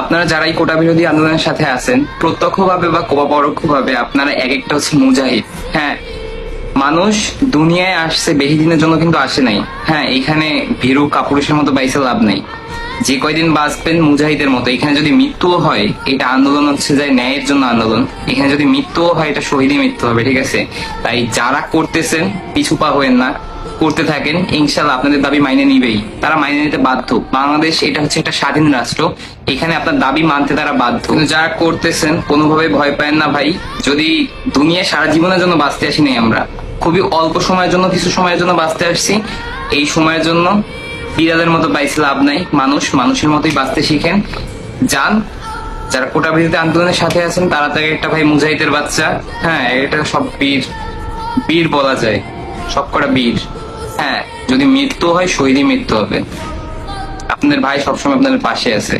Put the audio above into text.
আপনারা যারা এই কোটা বিরোধী আন্দোলনের সাথে আছেন, প্রত্যক্ষভাবে বা পরোক্ষভাবে আপনারা এক একটা হচ্ছে মুজাহিদ। হ্যাঁ, মানুষ দুনিয়ায় আসছে বেশি দিনের জন্য কিন্তু আসে নাই। হ্যাঁ, এখানে ভীরু কাপুরুষের মতো বাইসে লাভ নাই। যে কয়দিন বাঁচবেন মুজাহিদের মতো। এখানে যদি মৃত্যুও হয়, এটা আন্দোলন হচ্ছে যে ন্যায়ের জন্য আন্দোলন। এখানে যদি মৃত্যুও হয়, এটা শহীদই মৃত্যু হবে, ঠিক আছে? তাই যারা করতেছেন পিছু পা হবেন না, করতে থাকেন, ইনশাল্লাহ আপনাদের দাবি মাইনে নিবেই। তারা মাইনে নিতে বাধ্য। বাংলাদেশ এটা হচ্ছে একটা স্বাধীন রাষ্ট্র, এখানে আপনার দাবি মানতে তারা বাধ্য। কিন্তু যারা করতেছেন কোনোভাবে ভয় পায় না ভাই। যদি দুনিয়ায় সারা জীবনের জন্য বাঁচতে আসি নাই আমরা, খুবই অল্প সময়ের জন্য, কিছু সময়ের জন্য বাঁচতে আসছি। এই সময়ের জন্য বিড়ালের মতো বাইসে লাভ নাই। মানুষের মতোই বাঁচতে শিখেন। যান, যারা কোটা বিরোধী আন্দোলনের সাথে আছেন তারা থেকে একটা ভাই মুজাহিদের বাচ্চা। হ্যাঁ, এটা সব বীর, বীর বলা যায়, সব কটা বীর। হ্যাঁ, যদি মৃত্যু হয় শহীদই মৃত্যু হবে। আপনাদের ভাই সবসময় আপনাদের পাশে আছে।